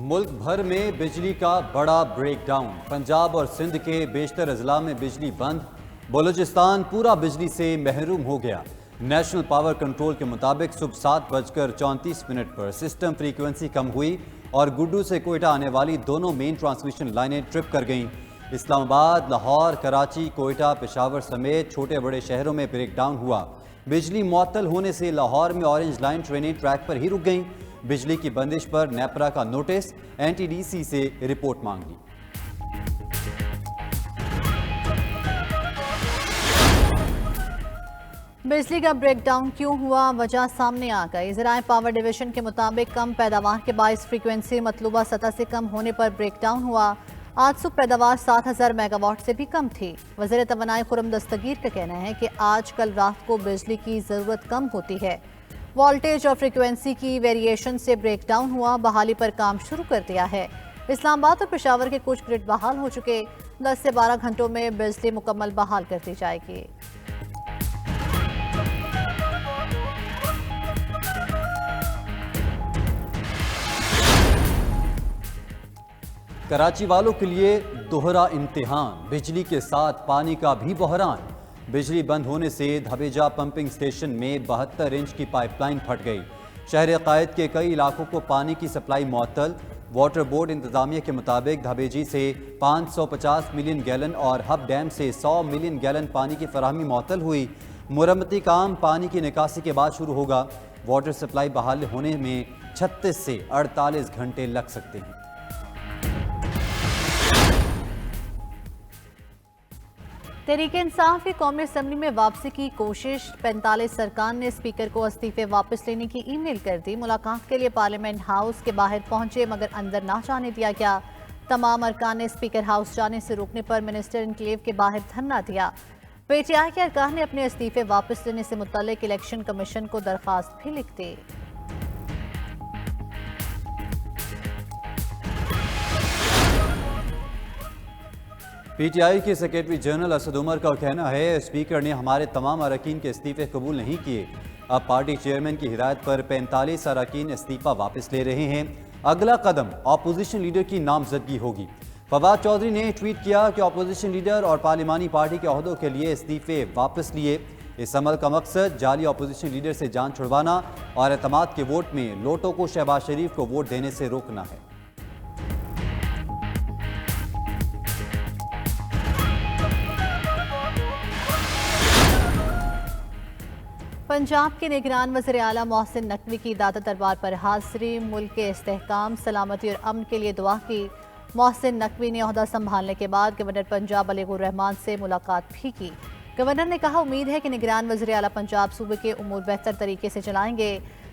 मुल्क भर में बिजली का बड़ा ब्रेकडाउन। पंजाब और सिंध के बेशतर अजला में बिजली बंद। बलूचिस्तान पूरा बिजली से महरूम हो गया। नेशनल पावर कंट्रोल के मुताबिक सुबह 7:34 पर सिस्टम फ्रीक्वेंसी कम हुई और गुड्डू से कोयटा आने वाली दोनों मेन ट्रांसमिशन लाइनें ट्रिप कर गईं। इस्लामाबाद, लाहौर, कराची, कोयटा, पेशावर समेत छोटे बड़े शहरों में ब्रेकडाउन हुआ। बिजली मुअत्तल होने से लाहौर में ऑरेंज लाइन ट्रेनें ट्रैक पर ही रुक गईं। बिजली की बंदिश पर नेपरा का नोटिस, एनटीडीसी से रिपोर्ट मांग ली। बिजली का ब्रेकडाउन क्यों हुआ, वजह सामने आ गई। ज़राए पावर डिवीजन के मुताबिक कम पैदावार के बायस फ्रीक्वेंसी मतलूबा सतह से कम होने पर ब्रेकडाउन हुआ। आज सुबह पैदावार 7000 मेगावाट से भी कम थी। वज़ीर तवानाई खुर्रम दस्तगीर का कहना है कि आज कल रात को बिजली की ज़रूरत कम होती है। वोल्टेज और फ्रीक्वेंसी की वेरिएशन से ब्रेकडाउन हुआ। बहाली पर काम शुरू कर दिया है। इस्लामाबाद और पेशावर के कुछ ग्रिड बहाल हो चुके। 10 से 12 घंटों में बिजली मुकम्मल बहाल कर दी जाएगी। कराची वालों के लिए दोहरा इम्तिहान, बिजली के साथ पानी का भी बहरान। बिजली बंद होने से धबेजा पंपिंग स्टेशन में 72 इंच की पाइपलाइन फट गई। शहर कायद के कई इलाकों को पानी की सप्लाई मुअत्तल। वाटर बोर्ड इंतजामिया के मुताबिक धबेजी से 550 मिलियन गैलन और हब डैम से 100 मिलियन गैलन पानी की फराहमी मुअत्तल हुई। मुरम्मती काम पानी की निकासी के बाद शुरू होगा। वाटर सप्लाई बहाल होने में 36 से 48 घंटे लग सकते हैं। तहरीक इंसाफ की कौमी असम्बली में वापसी की कोशिश। 45 अरकान ने स्पीकर को इस्तीफे वापस लेने की ईमेल कर दी। मुलाकात के लिए पार्लियामेंट हाउस के बाहर पहुंचे मगर अंदर ना जाने दिया गया। तमाम अरकान ने स्पीकर हाउस जाने से रोकने पर मिनिस्टर इनक्लेव के बाहर धरना दिया। पीटीआई के अरकान ने अपने इस्तीफे वापस लेने से मुतल्लिक इलेक्शन कमीशन को दरख्वास्त भी लिख दी। पीटीआई के सेक्रेटरी जनरल असद उमर का कहना है, स्पीकर ने हमारे तमाम अरकान के इस्तीफे कबूल नहीं किए। अब पार्टी चेयरमैन की हिदायत पर 45 अरकान इस्तीफा वापस ले रहे हैं। अगला कदम अपोजिशन लीडर की नामजदगी होगी। फवाद चौधरी ने ट्वीट किया कि अपोजिशन लीडर और पार्लिमानी पार्टी के अहदों के लिए इस्तीफे वापस लिए। इस अमल का मकसद जाली अपोजिशन लीडर से जान छुड़वाना और एतमाद के वोट में लोटों को शहबाज शरीफ को वोट देने से रोकना है। पंजाब के निगरान वज़ीर आला मोहसिन नकवी की दाता दरबार पर हाज़री। मुल्क के इस्तेहकाम, सलामती और अमन के लिए दुआ की। मोहसिन नकवी ने ओहदा संभालने के बाद गवर्नर पंजाब अलीगुर रहमान से मुलाकात भी की। गवर्नर ने कहा, उम्मीद है कि निगरान वज़ीर आला पंजाब सूबे के उमूर बेहतर तरीके से चलाएंगे।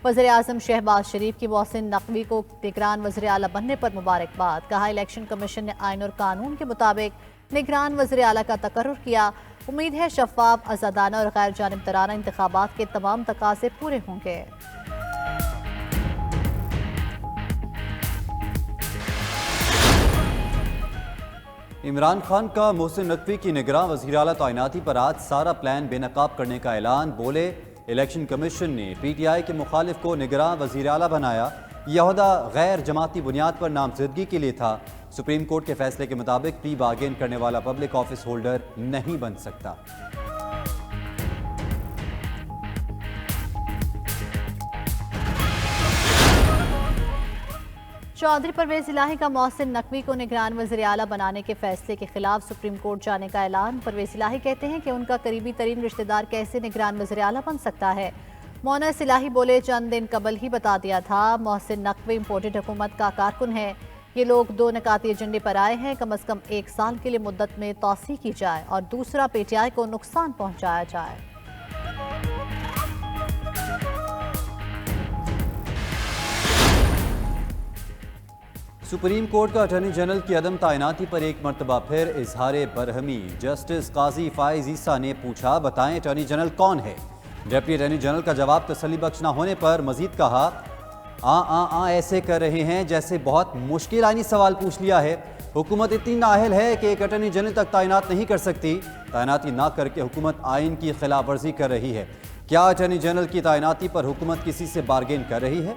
वज़ीर आज़म शहबाज शरीफ की मोहसिन नकवी को निगरान वज़ीर आला बनने पर मुबारकबाद। कहा, इलेक्शन कमीशन ने आइन और कानून के मुताबिक निगरान वज़ीर आला का तकर्रुर किया। उम्मीद है शफाफ, आज़ादाना और गैर जानिबतराना इंतखाबात के तमाम तकाज़े पूरे होंगे। इमरान खान का मोहसिन नकवी की निगरान वज़ीर आला तैनाती पर आज सारा प्लान बेनकाब करने का ऐलान। बोले, इलेक्शन कमीशन ने पीटीआई के मुखालिफ को निगरान वज़ीर आला बनाया। यह ओहदा गैर जमाती बुनियाद पर नामजदगी के लिए था। सुप्रीम कोर्ट के फैसले के मुताबिक प्ली बार्गेन करने वाला पब्लिक ऑफिस होल्डर नहीं बन सकता। चौधरी परवेज इलाही का मोहसिन नकवी को निगरान वज़ीर आला बनाने के फैसले के खिलाफ सुप्रीम कोर्ट जाने का ऐलान। परवेज इलाही कहते हैं कि उनका करीबी तरीन रिश्तेदार कैसे निगरान वज़ीर आला बन सकता है। मोनस इलाही बोले, चंद दिन कबल ही बता दिया था मोहसिन नकवी इम्पोर्टेड हुकूमत का कारकुन है। ये लोग दो निकाती एजेंडे पर आए हैं। कम अज कम 1 साल के लिए मुद्दत में तौसी की जाए और दूसरा पीटीआई को नुकसान पहुंचाया जाए। सुप्रीम कोर्ट का अटॉर्नी जनरल की अदम तैनाती पर एक मरतबा फिर इजहार बरहमी। जस्टिस काजी फाइज ईसा ने पूछा, बताएं अटॉर्नी जनरल कौन है। डिप्टी अटॉर्नी जनरल का जवाब तसल्ली बख्श न होने पर मजीद कहा, ऐसे कर रहे हैं जैसे बहुत मुश्किल आईनी सवाल पूछ लिया है। हुकूमत इतनी नाअहल है कि एक अटॉर्नी जनरल तक तैनात नहीं कर सकती। तैनाती ना करके हुकूमत आइन की खिलाफ वर्जी कर रही है। क्या अटॉर्नी जनरल की तैनाती पर हुकूमत किसी से बार्गेन कर रही है?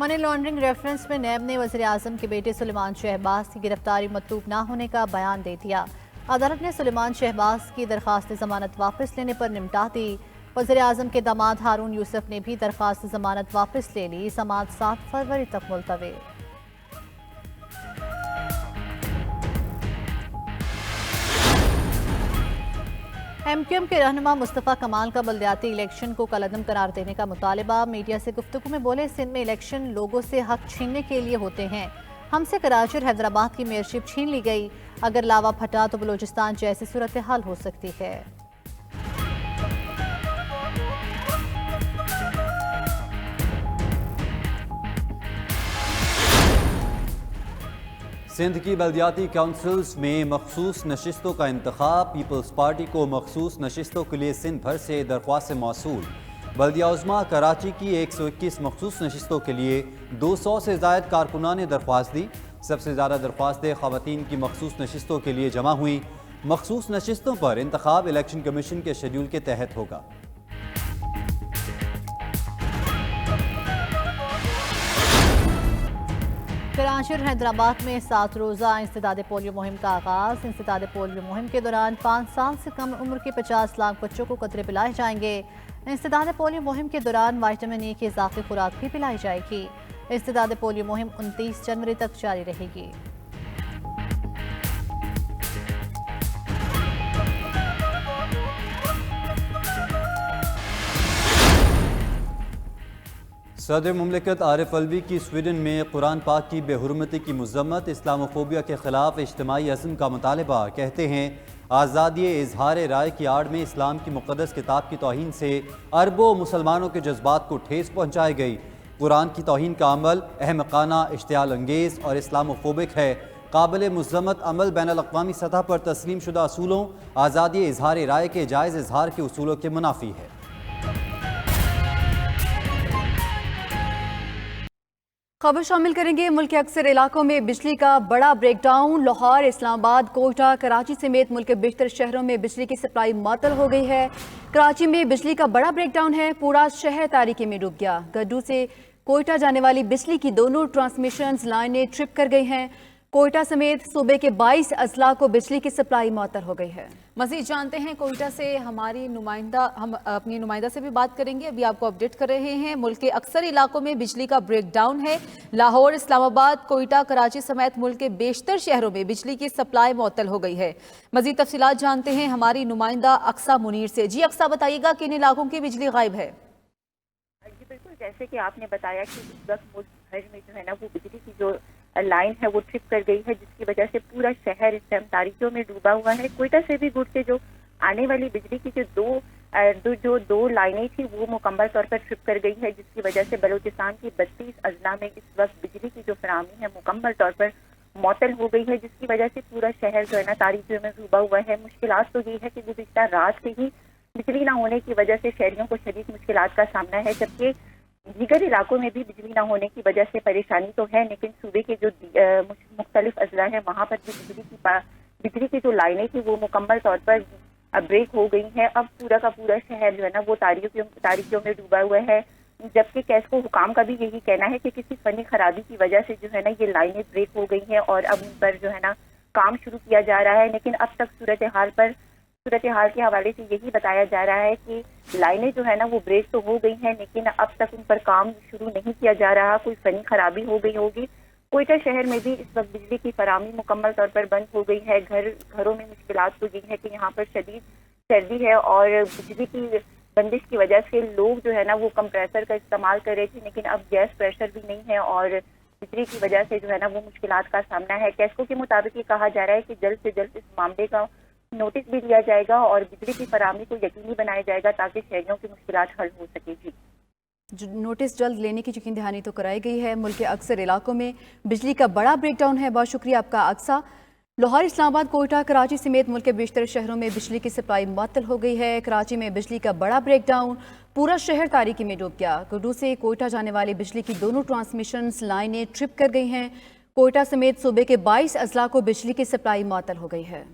मनी लॉन्ड्रिंग रेफरेंस में नैब ने वज़ीर आज़म के बेटे सुलेमान शहबाज की गिरफ्तारी मतलूब न होने का बयान दे दिया। अदालत ने सुलेमान शहबाज की दरख्वास्त जमानत वापस लेने पर निमटा दी। वज़ीर आज़म के दामाद हारून यूसुफ ने भी दरख्वास्त जमानत वापस ले ली। समाअत 7 फरवरी तक मुलतवी। MQM के रहनुमा मुस्तफ़ा कमाल का बल्दियाती इलेक्शन को कलअदम करार देने का मुतालबा। मीडिया से गुफ्तगू में बोले, सिंध में इलेक्शन लोगों से हक छीनने के लिए होते हैं। हमसे कराची और हैदराबाद की मेयरशिप छीन ली गई। अगर लावा फटा तो बलूचिस्तान जैसी सूरत हाल हो सकती है। सिंध की बल्दियाती काउंसिल्स में मखसूस नशिस्तों का इंतखाब। पीपल्स पार्टी को मखसूस नशिस्तों के लिए सिंध भर से दरख्वास्त मौसूल। बल्दिया उज़्मा कराची की 121 मखसूस नशिस्तों के लिए 200 से ज़ायद कारकुनान ने दरख्वास्त दी। सबसे ज़्यादा दरख्वास्तें ख़वातीन की मखसूस नशिस्तों के लिए जमा हुई। मखसूस नशिस्तों पर इंतखाब इलेक्शन कमीशन के शेड्यूल के तहत होगा। कराची और हैदराबाद में 7 रोज़ा इंसदाद पोलियो मुहिम का आगाज़। इंसदाद पोलियो मुहिम के दौरान 5 साल से कम उम्र के 50 लाख बच्चों को कतरे पिलाए जाएंगे। इंसदाद पोलियो मुहिम के दौरान विटामिन E की इजाफी खुराक भी पिलाई जाएगी। इंसदाद पोलियो मुहिम 29 जनवरी तक जारी रहेगी। सदर मुमलिकत आरिफ अलवी की स्वीडन में कुरान पाक की बेहुरमती की मज़म्मत। इस्लामोफोबिया के खिलाफ इज्तिमाई अज़्म का मुतालबा। कहते हैं, आज़ादी इजहार राय की आड़ में इस्लाम की मुक़द्दस किताब की तौहीन से अरबों मुसलमानों के जज्बात को ठेस पहुँचाई गई। कुरान की तौहीन का अमल अहमकाना, इश्तियाल अंगेज़ और इस्लामोफोबिक है। काबिल मुज़म्मत अमल बैनुल-अक़वामी सतह पर तस्लीम शुदा असूलों, आज़ादी इजहार राय के जायज़ इजहार के उसूलों के मुनाफी है। खबर शामिल करेंगे। मुल्क के अक्सर इलाकों में बिजली का बड़ा ब्रेकडाउन। लाहौर, इस्लामाबाद, कोयटा, कराची समेत मुल्क के बेशतर शहरों में बिजली की सप्लाई मअतल हो गई है। कराची में बिजली का बड़ा ब्रेकडाउन है। पूरा शहर तारीकी में डूब गया। गड्डू से कोयटा जाने वाली बिजली की दोनों ट्रांसमिशन लाइनें ट्रिप कर गई हैं। कोयटा समेत सूबे के 22 अजला को बिजली की सप्लाई मअतल हो गई है। मजीद जानते हैं कोयटा से हमारी नुमाइंदा, हम अपनी नुमाइंदा से भी बात करेंगे। अभी आपको अपडेट कर रहे हैं, मुल्क के अक्सर इलाकों में बिजली का ब्रेकडाउन है। लाहौर, इस्लामाबाद, कोयटा, कराची समेत मुल्क के बेशतर शहरों में बिजली की सप्लाई मअतल हो गई है। मजीद तफसीलात जानते हैं हमारी नुमाइंदा अक्सा मुनीर से। जी अक्सा, बताइएगा किन इलाकों की बिजली गायब है? जी बिल्कुल, जैसे कि आपने बताया कि इस वक्त मुल्क भर में जो है ना वो बिजली की जो लाइन है वो ट्रिप कर गई है, जिसकी वजह से पूरा शहर इस टाइम तारीखियों में डूबा हुआ है। कोयटा से भी गुड के जो आने वाली बिजली की जो दो लाइनें थी वो मुकम्मल तौर पर ट्रिप कर गई है, जिसकी वजह से बलूचिस्तान की 32 अजला में इस वक्त बिजली की जो फराहमी है मुकम्मल तौर पर मअतल हो गई है, जिसकी वजह से पूरा शहर जो है ना तारीखियों में डूबा हुआ है। मुश्किलात तो ये है कि गुज़िश्ता रात से ही बिजली ना होने की वजह से शहरियों को शदीद मुश्किलात का सामना है, जबकि दीगर इलाकों में भी बिजली न होने की वजह से परेशानी तो है, लेकिन सूबे के जो मुख्तलिफ अजला है वहाँ पर भी बिजली की जो लाइनें थी वो मुकम्मल तौर पर ब्रेक हो गई हैं। अब पूरा का पूरा शहर जो है ना वो तारीखियों में डूबा हुआ है, जबकि कैस्को हुकाम का भी यही कहना है कि किसी फनी खराबी की वजह से जो है ना ये लाइनें ब्रेक हो गई हैं और अब उन पर जो है ना काम शुरू किया जा रहा है। लेकिन अब तक सूरत हाल के हवाले से यही बताया जा रहा है कि लाइनें जो है ना वो ब्रेक तो हो गई हैं, लेकिन अब तक उन पर काम शुरू नहीं किया जा रहा। कोई फनी खराबी हो गई होगी। कोयटा शहर में भी इस वक्त बिजली की फराहमी मुकम्मल तौर पर बंद हो गई है। घरों में मुश्किलात तो ये है कि यहाँ पर शदीद सर्दी है और बिजली की बंदिश की वजह से लोग जो है ना वो कंप्रेसर का इस्तेमाल कर रहे थे, लेकिन अब गैस प्रेशर भी नहीं है और बिजली की वजह से जो है ना वो मुश्किलात का सामना है। कैस्को के मुताबिक ये कहा जा रहा है कि जल्द से जल्द इस मामले का नोटिस भी दिया जाएगा और बिजली की फराहमी को यकीनी बनाया जाएगा ताकि शहरियों की मुश्किलात हल हो सकेगी। नोटिस जल्द लेने की यकीन दहानी तो कराई गई है। मुल्क के अक्सर इलाकों में बिजली का बड़ा ब्रेकडाउन है। बहुत शुक्रिया आपका अक्सा। लाहौर, इस्लामाबाद, कोयटा, कराची समेत मुल्क के बेशतर शहरों में बिजली की सप्लाई मअतल हो गई है। कराची में बिजली का बड़ा ब्रेकडाउन, पूरा शहर तारीकी में डूब गया। गुड्डू से कोयटा जाने वाली बिजली की दोनों ट्रांसमिशन लाइनें ट्रिप कर गई हैं। कोयटा समेत सूबे के 22 अजला को बिजली की सप्लाई मअतल हो गई है।